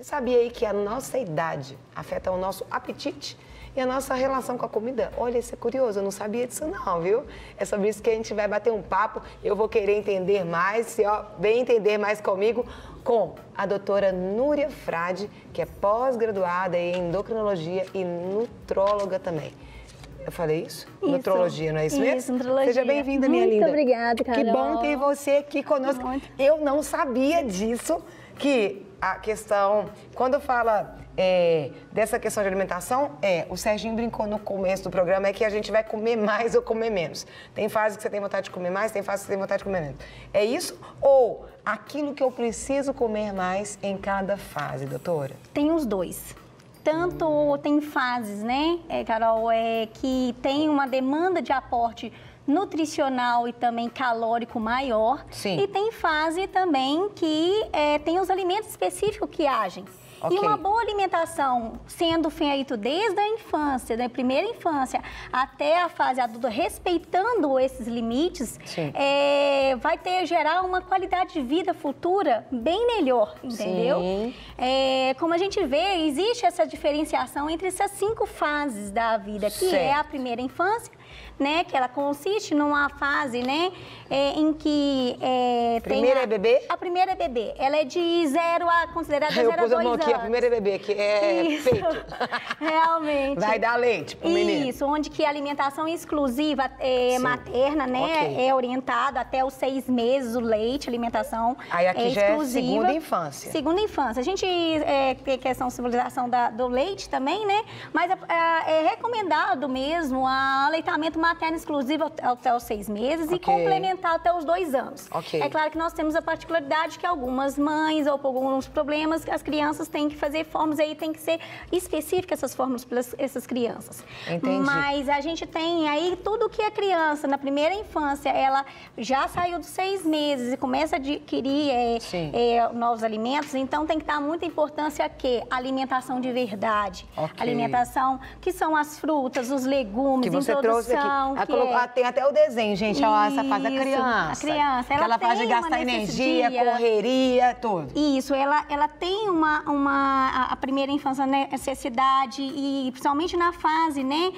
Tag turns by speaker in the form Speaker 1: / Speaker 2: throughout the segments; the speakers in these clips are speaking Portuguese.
Speaker 1: Você sabia aí que a nossa idade afeta o nosso apetite e a nossa relação com a comida? Olha, isso é curioso, eu não sabia disso não, viu? É sobre isso que a gente vai bater um papo. Eu vou querer entender mais, vem entender mais comigo com a doutora Núria Frade, que é pós-graduada em endocrinologia e nutróloga também. Eu falei isso? Nutrologia, não é isso mesmo?
Speaker 2: Isso, nutrologia.
Speaker 1: Seja bem-vinda, minha linda.
Speaker 2: Muito obrigada, Carol.
Speaker 1: Que bom ter você aqui conosco. Eu não sabia disso, que a questão, quando fala dessa questão de alimentação, o Serginho brincou no começo do programa, é que a gente vai comer mais ou comer menos. Tem fase que você tem vontade de comer mais, tem fase que você tem vontade de comer menos. É isso? Ou aquilo que eu preciso comer mais em cada fase, doutora?
Speaker 2: Tem os dois. Tanto tem fases, né, Carol, que tem uma demanda de aporte nutricional e também calórico maior.
Speaker 1: Sim.
Speaker 2: E tem fase também que tem os alimentos específicos que agem.
Speaker 1: Okay.
Speaker 2: E uma boa alimentação, sendo feito desde a infância, da primeira infância até a fase adulta, respeitando esses limites, vai gerar uma qualidade de vida futura bem melhor, entendeu?
Speaker 1: Sim.
Speaker 2: Como a gente vê, existe essa diferenciação entre essas 5 fases da vida, que é a primeira infância, né, que ela consiste numa fase, né, em que
Speaker 1: primeira é bebê?
Speaker 2: A primeira é bebê. Ela é de 0 a considerada 0 a 2 anos.
Speaker 1: Aqui, a primeira é bebê, que é
Speaker 2: isso,
Speaker 1: peito.
Speaker 2: Realmente.
Speaker 1: Vai dar leite pro menino.
Speaker 2: Isso, onde que a alimentação exclusiva materna, né, é orientada até os 6 meses o leite, alimentação
Speaker 1: aí aqui já
Speaker 2: exclusiva.
Speaker 1: É segunda infância.
Speaker 2: Segunda infância. A gente tem questão de civilização do leite também, né, mas é recomendado mesmo a aleitamento materno exclusivo até os 6 meses e complementar até os 2 anos. É claro que nós temos a particularidade que algumas mães ou por alguns problemas, as crianças têm que fazer fórmulas, aí tem que ser específica essas fórmulas para essas crianças.
Speaker 1: Entendi.
Speaker 2: Mas a gente tem aí tudo que a criança, na primeira infância, ela já saiu dos 6 meses e começa a adquirir novos alimentos, então tem que dar muita importância a alimentação de verdade. Alimentação, que são as frutas, os legumes,
Speaker 1: que você
Speaker 2: introdução.
Speaker 1: Trouxe aqui. Tem até o desenho, gente, ó, essa fase da criança.
Speaker 2: A criança,
Speaker 1: ela faz de gastar energia, correria, tudo.
Speaker 2: Isso, ela tem a primeira infância, né, necessidade, e principalmente na fase, né,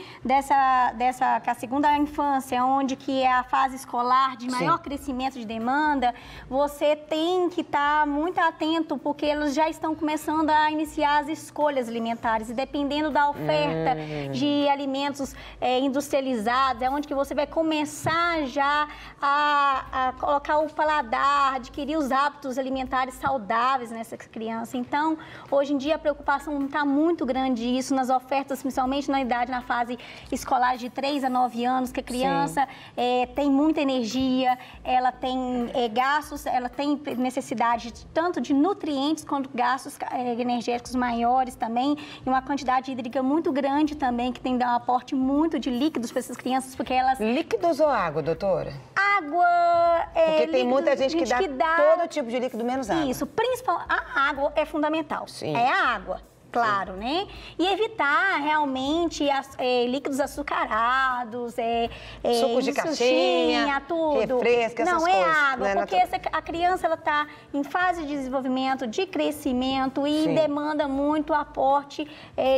Speaker 2: que a segunda infância, onde que é a fase escolar de maior crescimento de demanda, você tem que estar muito atento, porque elas já estão começando a iniciar as escolhas alimentares, e dependendo da oferta de alimentos industrializados, é onde que você vai começar já a colocar o paladar, adquirir os hábitos alimentares saudáveis nessa criança. Então, hoje em dia, a preocupação está muito grande isso nas ofertas, principalmente na fase escolar de 3 a 9 anos, que a criança tem muita energia, ela tem gastos, ela tem necessidade tanto de nutrientes quanto gastos energéticos maiores também, e uma quantidade hídrica muito grande também, que tem que dar um aporte muito de líquidos para essas crianças, porque elas...
Speaker 1: Líquidos ou água, doutora?
Speaker 2: Água,
Speaker 1: porque tem muita gente que dá todo tipo de líquido, menos água.
Speaker 2: Isso, principalmente a água é fundamental. É a água. Claro, né? E evitar realmente líquidos açucarados,
Speaker 1: suco de caixinha,
Speaker 2: tudo.
Speaker 1: Refresco, essas
Speaker 2: não,
Speaker 1: coisas.
Speaker 2: É água, porque a criança ela está em fase de desenvolvimento, de crescimento e demanda muito aporte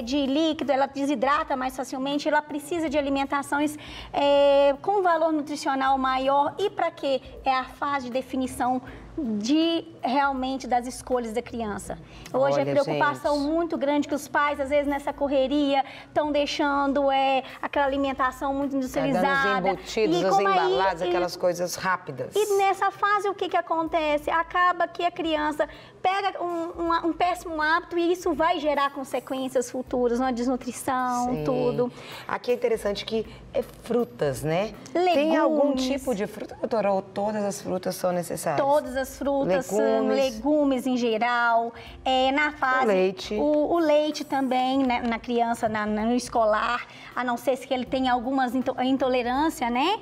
Speaker 2: de líquido, ela desidrata mais facilmente, ela precisa de alimentações com valor nutricional maior. E para quê? É a fase de definição realmente das escolhas da criança. Hoje é preocupação muito grande que os pais, às vezes, nessa correria, estão deixando aquela alimentação muito industrializada.
Speaker 1: Os embutidos, os embalados, aquelas coisas rápidas.
Speaker 2: E nessa fase, o que acontece? Acaba que a criança pega um péssimo hábito e isso vai gerar consequências futuras, uma desnutrição, tudo.
Speaker 1: Aqui é interessante que frutas, né?
Speaker 2: Legumes.
Speaker 1: Tem algum tipo de fruta, doutora, ou todas as frutas são necessárias?
Speaker 2: Todas as frutas, legumes em geral, na fase...
Speaker 1: O leite.
Speaker 2: O leite também, né, na criança, no escolar, a não ser que ele tenha algumas intolerância, né?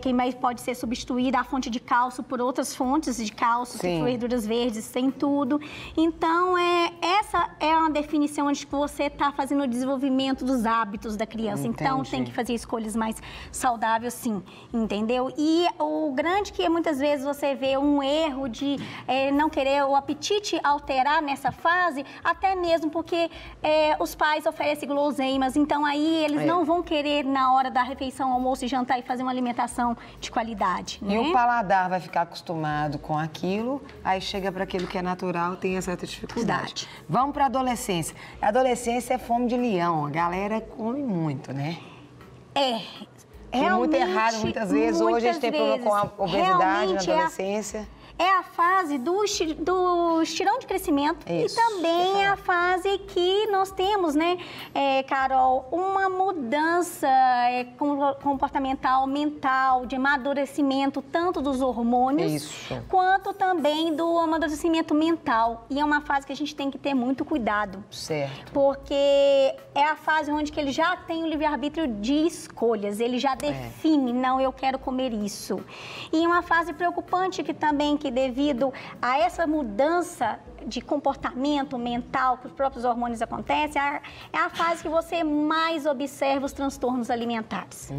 Speaker 2: Que pode ser substituída a fonte de cálcio por outras fontes de cálcio, tipo verduras verdes, tem tudo. Então, essa é uma definição onde você está fazendo o desenvolvimento dos hábitos da criança.
Speaker 1: Entendi.
Speaker 2: Então, tem que fazer escolhas mais saudáveis, sim, entendeu? E o grande que muitas vezes você vê um erro de não querer o apetite alterar nessa fase, até mesmo porque os pais oferecem guloseimas, então aí eles não vão querer, na hora da refeição, almoço e jantar, e fazer uma alimentação de qualidade, né?
Speaker 1: E o paladar vai ficar acostumado com aquilo, aí chega para aquilo que é natural, tem essa dificuldade. Vamos para a adolescência. A adolescência é fome de leão, a galera come muito, né? É muito errado muitas vezes. Hoje a gente tem problema com a obesidade na adolescência.
Speaker 2: É a fase do estirão de crescimento.
Speaker 1: Isso,
Speaker 2: e também é a fase que nós temos, né, Carol, uma mudança comportamental, mental, de amadurecimento, tanto dos hormônios, quanto também do amadurecimento mental. E é uma fase que a gente tem que ter muito cuidado.
Speaker 1: Certo.
Speaker 2: Porque é a fase onde que ele já tem o livre-arbítrio de escolhas, ele já define, não, eu quero comer isso. E uma fase preocupante que também, que devido a essa mudança de comportamento mental que os próprios hormônios acontecem, é a fase que você mais observa os transtornos alimentares.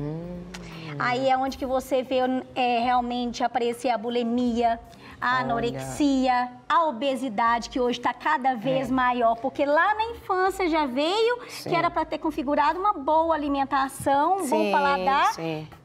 Speaker 2: Aí é onde que você vê realmente aparecer a bulimia, a anorexia, a obesidade, que hoje está cada vez maior, porque lá na infância já veio que era para ter configurado uma boa alimentação, um bom paladar,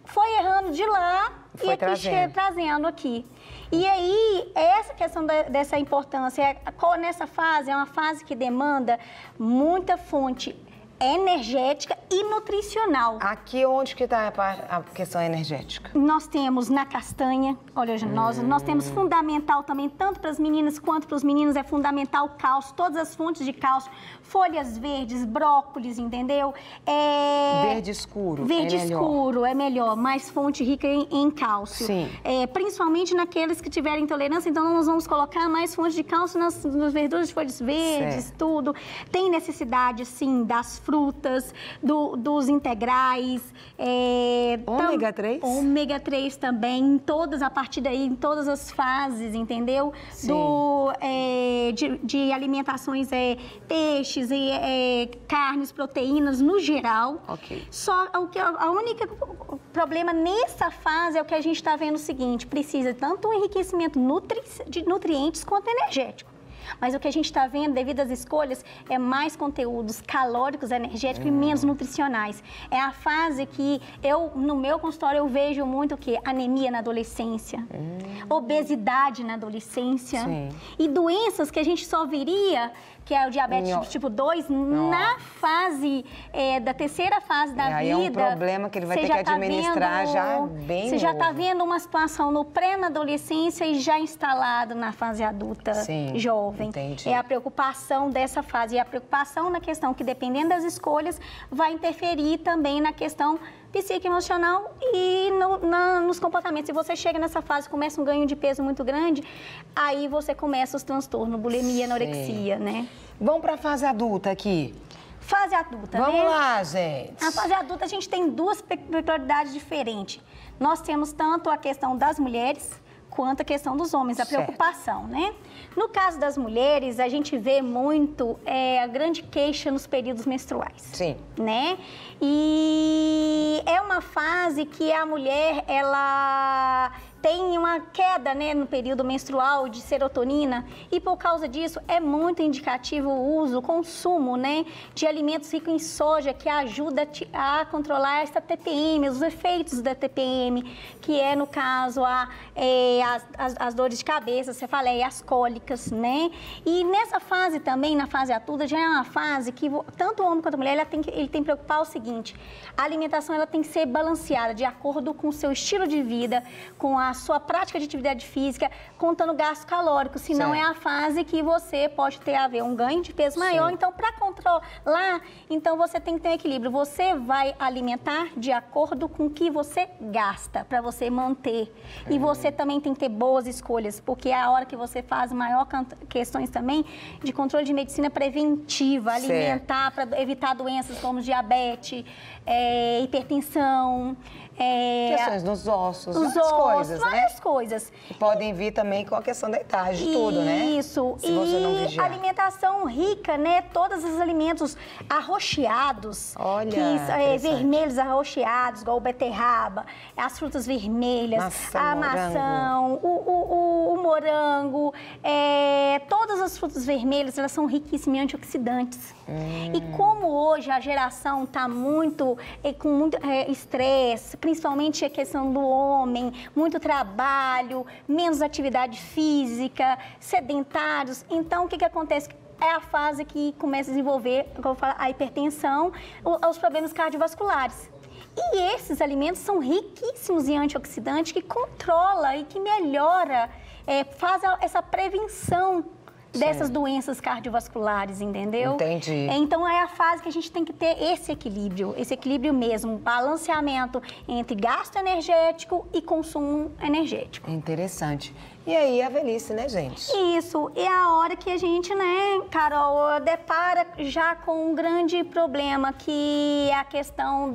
Speaker 2: foi errando de lá e aqui trazendo aqui. E aí, essa questão dessa importância, nessa fase, é uma fase que demanda muita fonte energética e nutricional.
Speaker 1: Aqui onde que está a questão energética?
Speaker 2: Nós temos na castanha oleaginosa, nós temos fundamental também, tanto para as meninas quanto para os meninos, é fundamental cálcio, todas as fontes de cálcio, folhas verdes, brócolis, entendeu?
Speaker 1: Verde escuro.
Speaker 2: Verde escuro é melhor, mais fonte rica em cálcio.
Speaker 1: Sim.
Speaker 2: Principalmente naqueles que tiverem intolerância, então nós vamos colocar mais fontes de cálcio nas verduras de folhas verdes, tudo. Tem necessidade, sim, das frutas, dos integrais.
Speaker 1: Ômega 3?
Speaker 2: Ômega 3 também, a partir daí, em todas as fases, entendeu? De alimentações, peixes, carnes, proteínas, no geral. Só o único problema nessa fase é o que a gente está vendo o seguinte, precisa tanto um enriquecimento de nutrientes quanto energético. Mas o que a gente está vendo, devido às escolhas, é mais conteúdos calóricos, energéticos e menos nutricionais. É a fase que no meu consultório, eu vejo muito o quê? Anemia na adolescência, obesidade na adolescência e doenças que a gente só viria, que é o diabetes tipo 2, na fase, da terceira fase da vida.
Speaker 1: Aí é um problema que ele vai ter que administrar já bem
Speaker 2: Você já está vendo uma situação no pré, na adolescência e já instalado na fase adulta, jovem.
Speaker 1: Entendi.
Speaker 2: É a preocupação dessa fase. E a preocupação na questão que, dependendo das escolhas, vai interferir também na questão psicoemocional e nos comportamentos. Se você chega nessa fase, começa um ganho de peso muito grande, aí você começa os transtornos, bulimia, anorexia, né?
Speaker 1: Vamos para a fase adulta aqui.
Speaker 2: Fase adulta,
Speaker 1: Vamos lá, gente.
Speaker 2: A fase adulta, a gente tem duas peculiaridades diferentes. Nós temos tanto a questão das mulheres quanto a questão dos homens, a preocupação, né? No caso das mulheres, a gente vê muito a grande queixa nos períodos menstruais. Né? E é uma fase que a mulher, ela tem uma queda, né, no período menstrual de serotonina e por causa disso é muito indicativo o uso, o consumo, né, de alimentos ricos em soja que ajuda a controlar essa TPM, os efeitos da TPM, que é no caso as dores de cabeça, cefaleia, as cólicas, né? E nessa fase também, na fase adulta, já é uma fase que tanto o homem quanto a mulher ele tem que preocupar o seguinte: a alimentação ela tem que ser balanceada de acordo com o seu estilo de vida, com a sua prática de atividade física, contando gasto calórico, senão é a fase que você pode ter um ganho de peso maior. Então, para controlar, então você tem que ter um equilíbrio. Você vai alimentar de acordo com o que você gasta, para você manter. E você também tem que ter boas escolhas, porque é a hora que você faz maior questões também de controle de medicina preventiva, alimentar para evitar doenças como diabetes, hipertensão,
Speaker 1: questões nos ossos, coisas, né?
Speaker 2: Várias coisas.
Speaker 1: Que podem vir também com a questão da idade, de tudo, né?
Speaker 2: Isso.
Speaker 1: Se você não vigiar.
Speaker 2: Alimentação rica, né? Todos os alimentos arroxeados.
Speaker 1: Olha,
Speaker 2: vermelhos arroxeados, igual o beterraba, as frutas vermelhas, a maçã, o morango. Todas as frutas vermelhas, elas são riquíssimas em antioxidantes. E como hoje a geração está com muito estresse, principalmente a questão do homem, muito trabalho, menos atividade física, sedentários. Então, o que acontece? É a fase que começa a desenvolver, como eu falo, a hipertensão, os problemas cardiovasculares. E esses alimentos são riquíssimos em antioxidante que controla e que melhora, faz essa prevenção dessas doenças cardiovasculares, entendeu?
Speaker 1: Entendi.
Speaker 2: Então, é a fase que a gente tem que ter esse equilíbrio mesmo, balanceamento entre gasto energético e consumo energético.
Speaker 1: Interessante. E aí, a velhice, né, gente?
Speaker 2: Isso. E a hora que a gente, né, Carol, depara já com um grande problema, que é a questão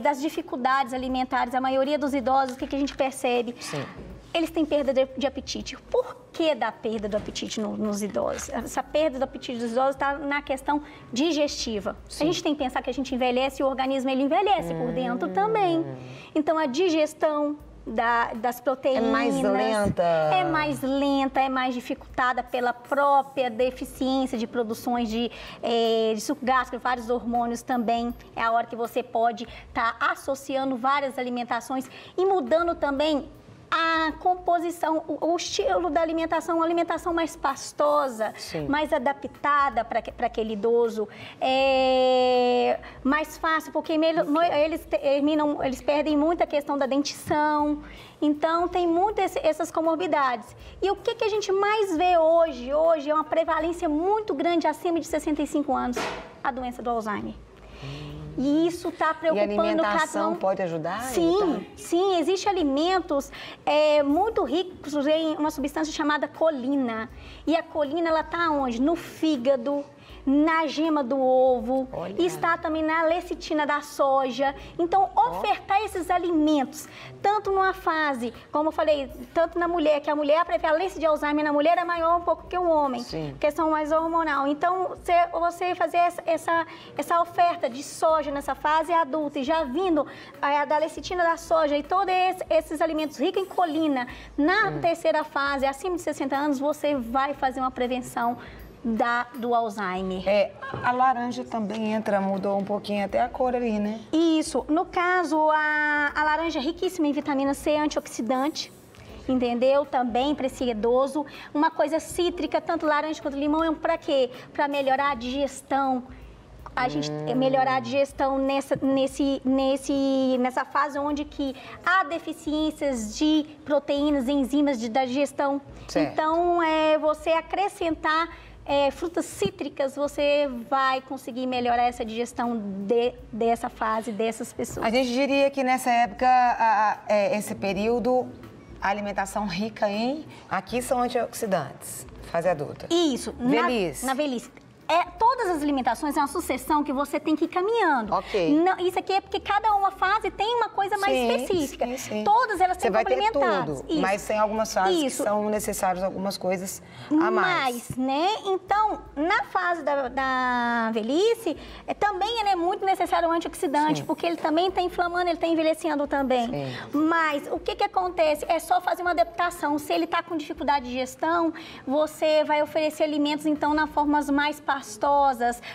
Speaker 2: das dificuldades alimentares. A maioria dos idosos, o que a gente percebe?
Speaker 1: Sim.
Speaker 2: Eles têm perda de apetite. Por que da perda do apetite nos idosos? Essa perda do apetite dos idosos está na questão digestiva. Sim. A gente tem que pensar que a gente envelhece e o organismo ele envelhece por dentro também. Então, a digestão das proteínas...
Speaker 1: É mais lenta.
Speaker 2: É mais lenta, é mais dificultada pela própria deficiência de produções de suco gástrico, vários hormônios também. É a hora que você pode estar associando várias alimentações e mudando também a composição, o estilo da alimentação, uma alimentação mais pastosa, sim, mais adaptada para aquele idoso, mais fácil, porque eles perdem muito a questão da dentição, então tem muitas essas comorbidades. E o que a gente mais vê hoje? Hoje é uma prevalência muito grande acima de 65 anos, a doença do Alzheimer. E isso está preocupando cada um.
Speaker 1: E a alimentação pode ajudar?
Speaker 2: Sim, sim. Existem alimentos muito ricos em uma substância chamada colina. E a colina, ela está onde? No fígado, na gema do ovo, e está também na lecitina da soja. Então, ofertar esses alimentos, tanto numa fase, como eu falei, tanto na mulher, que a prevalência de Alzheimer na mulher é maior um pouco que o homem, sim, questão mais hormonal. Então, você fazer essa oferta de soja nessa fase adulta e já vindo da lecitina da soja e todos esses alimentos ricos em colina, na terceira fase, acima de 60 anos, você vai fazer uma prevenção do Alzheimer.
Speaker 1: A laranja também mudou um pouquinho até a cor ali, né?
Speaker 2: Isso. No caso, a laranja é riquíssima em vitamina C, antioxidante, entendeu? Também para esse idoso. Uma coisa cítrica, tanto laranja quanto limão, para quê? Para melhorar a digestão. A gente melhorar a digestão nessa fase onde que há deficiências de proteínas, enzimas da digestão. Certo. Então, você acrescentar frutas cítricas, você vai conseguir melhorar essa digestão dessa fase, dessas pessoas.
Speaker 1: A gente diria que nessa época, esse período, a alimentação rica aqui são antioxidantes, fase adulta.
Speaker 2: Isso.
Speaker 1: Velhice.
Speaker 2: Na velhice. Todas as alimentações é uma sucessão que você tem que ir caminhando.
Speaker 1: Ok.
Speaker 2: Não, isso aqui é porque cada uma fase tem uma coisa mais específica.
Speaker 1: Sim, sim.
Speaker 2: Todas elas têm complementares.
Speaker 1: Você vai ter tudo, mas tem algumas fases que são necessárias, algumas coisas a mais.
Speaker 2: Né? Então, na fase da velhice, também ele é muito necessário o antioxidante, sim, porque ele também está inflamando, ele está envelhecendo também. Sim. Mas o que acontece? É só fazer uma adaptação. Se ele está com dificuldade de digestão, você vai oferecer alimentos, então, na formas mais pastosas,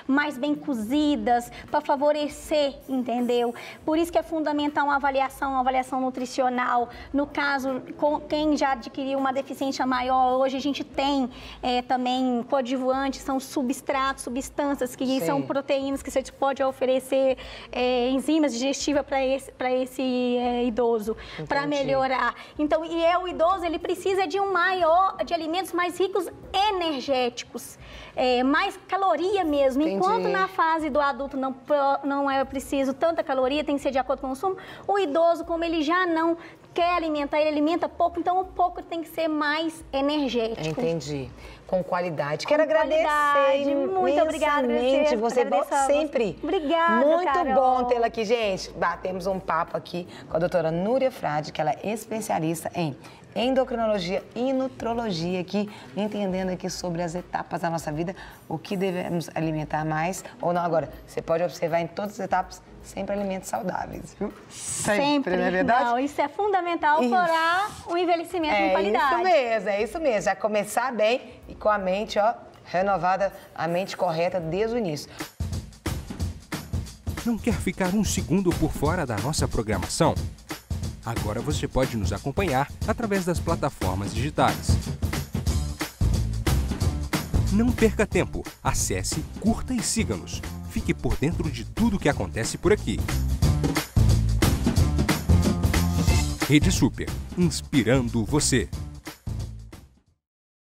Speaker 2: mais bem cozidas, para favorecer, entendeu? Por isso que é fundamental uma avaliação nutricional. No caso, quem já adquiriu uma deficiência maior, hoje a gente tem também coadjuvantes, são substratos, substâncias que são proteínas que você pode oferecer, enzimas digestivas para esse idoso, para melhorar. Então, o idoso, ele precisa de alimentos mais ricos energéticos, caloria mesmo.
Speaker 1: Entendi.
Speaker 2: Enquanto na fase do adulto não é preciso tanta caloria, tem que ser de acordo com o consumo, o idoso, como ele já não quer alimentar, ele alimenta pouco, então o pouco tem que ser mais energético.
Speaker 1: Entendi. Com qualidade. Quero
Speaker 2: qualidade.
Speaker 1: agradecer
Speaker 2: Muito obrigada,
Speaker 1: imensamente. Você volta sempre.
Speaker 2: Obrigada,
Speaker 1: Muito
Speaker 2: Carol.
Speaker 1: bom tê-la aqui, gente. Batemos um papo aqui com a doutora Núria Frade, que ela é especialista em endocrinologia e nutrologia, aqui, entendendo aqui sobre as etapas da nossa vida, o que devemos alimentar mais ou não. Agora, você pode observar em todas as etapas, sempre alimentos saudáveis, viu?
Speaker 2: Sempre,
Speaker 1: não é verdade?
Speaker 2: Não, isso é fundamental para o envelhecimento com qualidade.
Speaker 1: É isso mesmo. Já começar bem e com a mente, ó, renovada, a mente correta desde o início.
Speaker 3: Não quer ficar um segundo por fora da nossa programação? Agora você pode nos acompanhar através das plataformas digitais. Não perca tempo. Acesse, curta e siga-nos. Fique por dentro de tudo o que acontece por aqui. Rede Super, inspirando você.